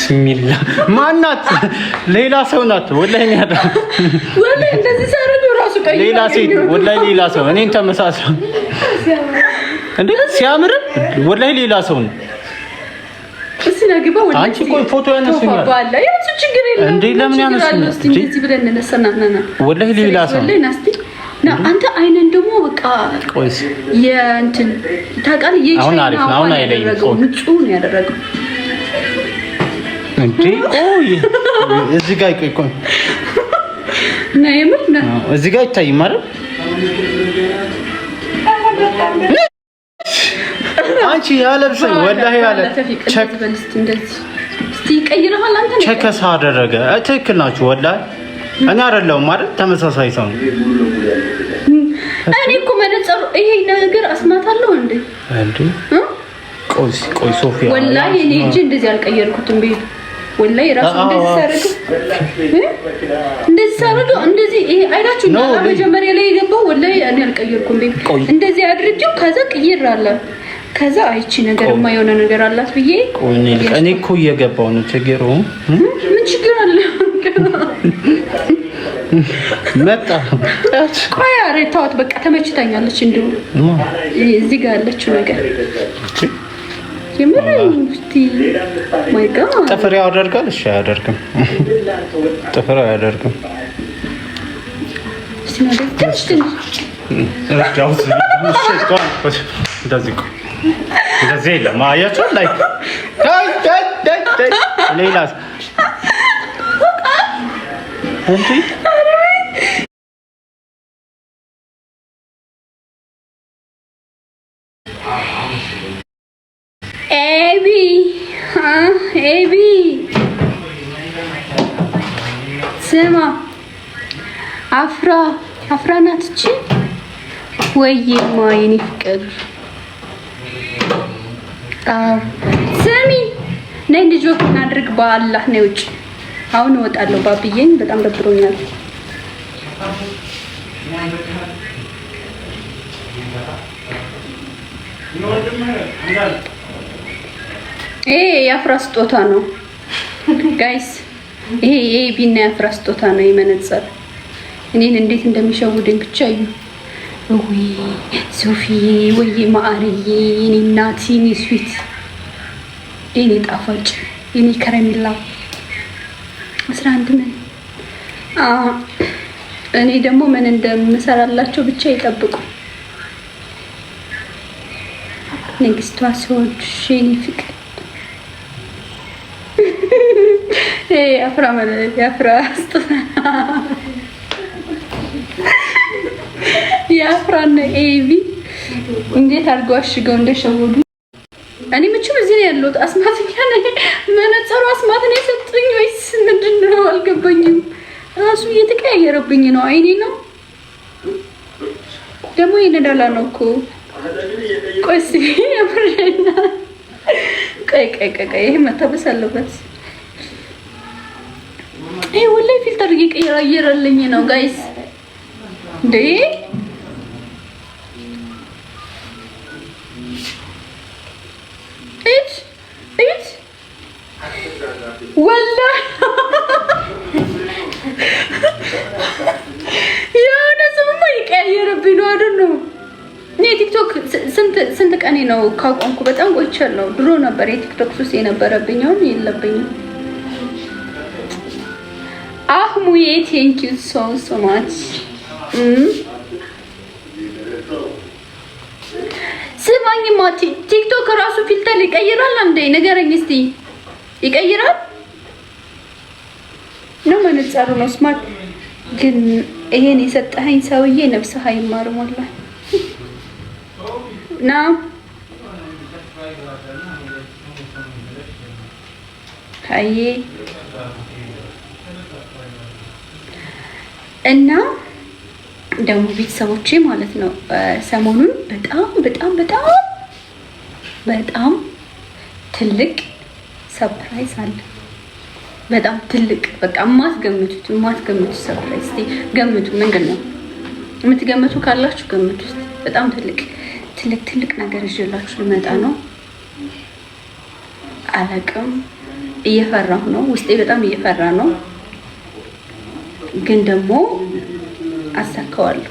ቢስሚላ ማናት? ሌላ ሰው ናት ወላሂ ነው ያለው። ወላሂ እንደዚህ ሳረዱ ራሱ ቀይ ሌላ ሴት ወላሂ ሌላ ሰው እኔን ተመሳሳይ እንዴ ሲያምር ወላሂ ሌላ ሰው ነው። እሺ ነግባ ወላሂ አንቺ ቆይ ፎቶ ያነሱኛል ባላ ያንቺ ችግር የለም እንዴ ለምን ያነሱኛል? እንደዚህ ብለን እንነሳናና ወላሂ ሌላ ሰው ወላሂ ናስቲ ና አንተ አይነን ደግሞ በቃ ቆይስ የእንትን ታውቃለህ አሁን አሪፍ ነው አሁን አይለኝም ንጹህ ነው ያደረገው እንዴ ኦይ እዚህ ጋር ቆይ እና የምር ነው እዚህ ጋር ይታይም አይደል? አንቺ ያለብሰኝ ወላሂ ያለ ቸክ እንደዚህ እስቲ ቀይረሃል አንተ ነው ቸከስ አደረገ ትክክል ናችሁ ወላሂ እኔ አይደለሁም አይደል ተመሳሳይ ሰው ነው እኔ እኮ መነጽሩ ይሄ ነገር አስማታለሁ እንዴ ቆይ ሶፊያ ወላሂ እኔ እጄ እንደዚህ አልቀየርኩትም ቤት ወላሂ ራሱ እንደዚህ ሳረገው እንደዚህ ይሄ አይናችሁ ነው መጀመሪያ ላይ የገባው ወላሂ እኔ አልቀየርኩም ቤት እንደዚህ አድርጌው ከዛ ቀይራለ ከዛ አይቺ ነገርማ የሆነ ነገር አላት ብዬ እኔ እኮ እየገባው ነው ችግሩ ምን ችግር አለ መጣ ቆይ አሬ ታውት በቃ ተመችታኛለች እንደው እዚህ ጋር ያለችው ነገር የምርውስቲ ማይ ጋድ ጥፍር ያደርጋል እሺ አያደርግም ጥፍር አያደርግም ሲናደርግሽ ራጃውስ እንደዚህ የለም አያችሁ ላይ ሌላስ እንዴ ኤቢ ስማ አፍራ ናት እቺ ወይማ የኔ ፍቅር ስሚ ነይ ልጅ ወክ እናድርግ በአላህ ነው ውጭ አሁን እወጣለሁ ባብዬን በጣም ደብሮኛል የአፍራ ስጦታ ነው ጋይስ ይሄ ቢና የአፍራ ስጦታ ነው የመነጽር እኔን እንዴት እንደሚሸውድኝ ብቻ እዩ ወይ ሶፊ ወይ ማአሪዬ የኔ እናት የኔ ስዊት የኔ ጣፋጭ የኔ ከረሜላ 11 ምን እኔ ደግሞ ምን እንደምሰራላቸው ብቻ ይጠብቁ ንግስቷ ሰዎች የኔ ፍቅር የአፍራና ኤቢ እንዴት አድርገው አሽገው እንደሸወዱ እኔ ምንም እዚህ ነው ያለሁት አስማትኛ ነኝ መነጽሩ አስማት ነው የሰጡኝ ወይስ ምንድነው አልገባኝም ራሱ እየተቀያየረብኝ ነው አይኔ ነው ደግሞ ይነዳላ ነው እኮ ቆይስ ያፈረና ቀይ ይሄ መታበስ አለበት ይሄ ወላሂ ፊልተር እየቀያየረልኝ ነው ጋይስ እንዴ እት ወላሂ የሆነ ስምማ ይቀያየርብኝ ነው አይደል ነው እኔ ቲክቶክ ስንት ቀኔ ነው ካቆምኩ በጣም ቆይቻለሁ ድሮ ነበር የቲክቶክ ሱስ የነበረብኝ አሁን የለብኝም አህሙዬ ቴንክ ዩ ሶ ማች ስማኝማ ቲክቶክ ራሱ ፊልተር ይቀይራል እንዴ ንገረኝ እስቲ ይቀይራል ነው መነጽሩ ነው ስማርት ግን ይሄን የሰጠኸኝ ሰውዬ ነፍስህ አይማርም ወላሂ ነው አይ እና ደግሞ ቤተሰቦቼ ማለት ነው ሰሞኑን በጣም ትልቅ ሰርፕራይዝ አለ በጣም ትልቅ በቃ ማትገምቱት ሰርፕራይዝ ገምቱ ምንድነው የምትገምቱ ካላችሁ ገምቱ በጣም ትልቅ ነገር ይዤላችሁ ልመጣ ነው አላቅም እየፈራሁ ነው። ውስጤ በጣም እየፈራ ነው፣ ግን ደግሞ አሳካዋለሁ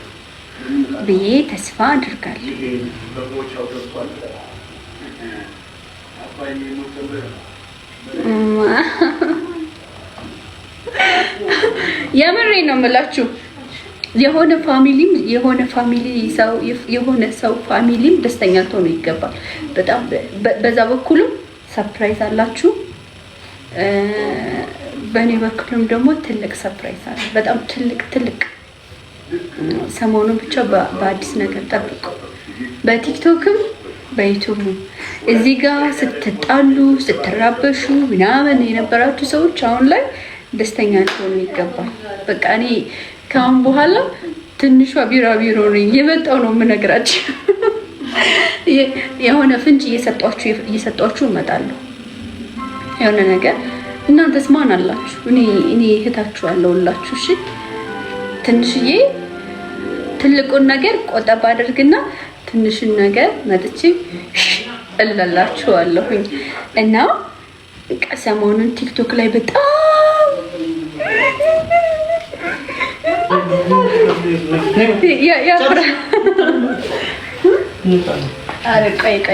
ብዬ ተስፋ አድርጋለሁ። የምሬ ነው የምላችሁ። የሆነ ሰው ፋሚሊም ደስተኛ ልትሆኑ ይገባል። በጣም በዛ በኩልም ሰርፕራይዝ አላችሁ፣ በእኔ በኩልም ደግሞ ትልቅ ሰርፕራይዝ አለ። በጣም ትልቅ ሰሞኑን ብቻ በአዲስ ነገር ጠብቁ። በቲክቶክም በዩቲዩብም እዚህ ጋር ስትጣሉ ስትራበሹ ምናምን የነበራችሁ ሰዎች አሁን ላይ ደስተኛ ልትሆኑ ይገባል። በቃ እኔ ከአሁን በኋላ ትንሿ ቢራቢሮ ነኝ። የመጣው ነው የምነግራችሁ። የሆነ ፍንጭ እየሰጧችሁ እመጣለሁ። የሆነ ነገር እናንተስ ማን አላችሁ? እኔ እህታችሁ አለሁላችሁ። እሺ ትንሽዬ ትልቁን ነገር ቆጠብ አድርግና ትንሽን ነገር መጥቼ እላላችኋለሁኝ። እና ሰሞኑን ቲክቶክ ላይ በጣም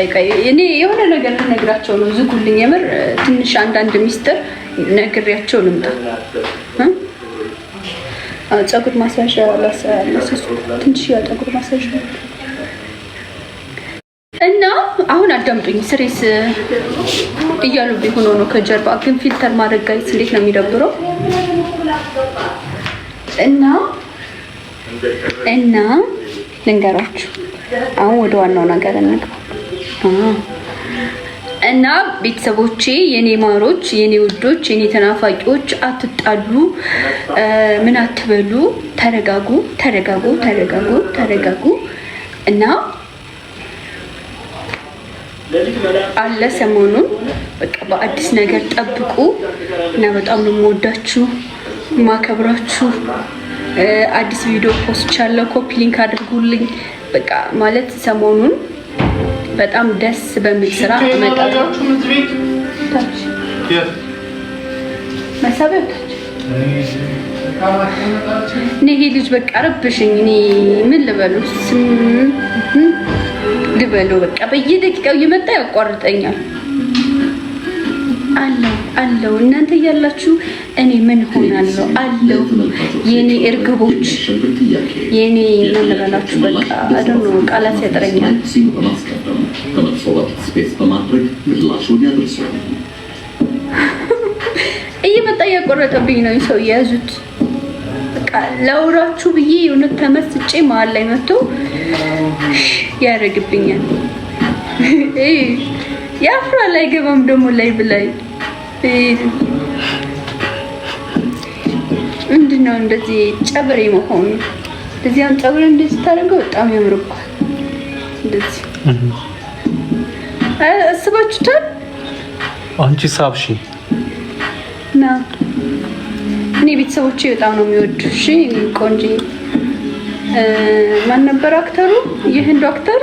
ቆይ እኔ የሆነ ነገር ልነግራቸው ነው። ዝጉልኝ። የምር ትንሽ አንዳንድ ሚስጥር ነግሬያቸው ልምጣ። ፀጉር ማሳጅ ላሰሱ ትንሽ ፀጉር ማሳጅ እና አሁን አዳምጡኝ። ስሬስ እያሉብኝ ሆኖ ነው ከጀርባ ግን ፊልተር ማድረግ ጋይስ እንዴት ነው የሚደብረው። እና ልንገራችሁ አሁን ወደ ዋናው ነገር እንግባ። እና ቤተሰቦቼ፣ የኔ ማሮች፣ የኔ ውዶች፣ የኔ ተናፋቂዎች አትጣሉ፣ ምን አትበሉ፣ ተረጋጉ። እና አለ ሰሞኑን በቃ በአዲስ ነገር ጠብቁ። እና በጣም ነው የምወዳችሁ ማከብራችሁ። አዲስ ቪዲዮ ፖስት ቻለው፣ ኮፒ ሊንክ አድርጉልኝ። በቃ ማለት ሰሞኑን በጣም ደስ በሚል ስራ እመጣለሁ። ይሄ ልጅ በቃ ረብሽኝ። እኔ ምን ልበለው በቃ በየደቂቃው እየመጣ ያቋርጠኛል። አለው እናንተ እያላችሁ እኔ ምን ሆናለሁ? አለው የኔ እርግቦች፣ የኔ ምን ልበላችሁ በቃ አደኑ ቃላት ያጥረኛል። እየመጣ እያቆረጠብኝ ነው ሰው የያዙት። በቃ ላውራችሁ ብዬ የሆነ ተመስጬ መሀል ላይ መጥቶ ያደርግብኛል። ያፍራል አይገባም ደግሞ ላይ ብላይ ምንድነው እንደዚህ ጨብሬ መሆኑ? እንደዚህ አሁን ጨብሬ እንደዚህ ታደርገው በጣም ያምርባል። እንደዚህ አስባችሁታል? አንቺ ሳብሺ ና እኔ ቤተሰቦቼ በጣም ነው የሚወዱ። እሺ ቆንጆ ማን ነበር አክተሩ? የህንዱ አክተር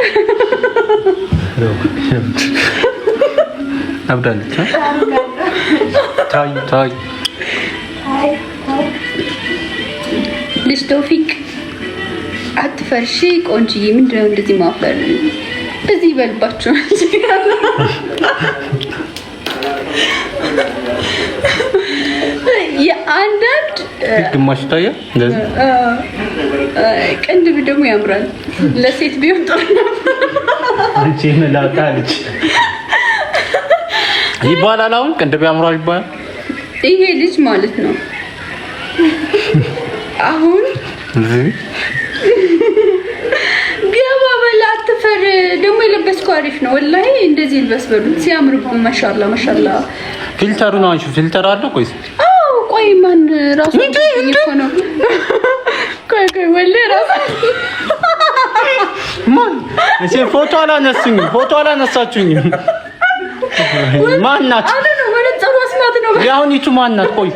አብዳለች። ታይ ልጅ ቶፊቅ አትፈርሺ ቆንጆዬ። ምንድነው እንደዚህ ማፈር? እንደዚህ ይበልባችሁ። የአንዳንድ ግማሽ ታያ እንደዚህ ቅንድብ ደግሞ ያምራል። ለሴት ቢሆን ጥሩ ነው። አንቺ መላጣልሽ ይባላል። አሁን ቅንድብ ያምራል ይባላል። ይሄ ልጅ ማለት ነው አሁን ገባ በላ አትፈር። ደግሞ የለበስኩ አሪፍ ነው ወላሂ። እንደዚህ ልበስ በሉት ሲያምርብን። ማሻአላ ፊልተሩ ነው። አንቺ ፊልተር አለው? ቆይ ቆይ ማን ራሱ ነው? ቆይ ወላሂ ራሱ ማን እሺ፣ ፎቶ አላነሳችሁኝም። ማን ናት? አለ ነው ወደ ጸሎት ማት ነው። ያሁን ይቱ ማን ናት? ቆይ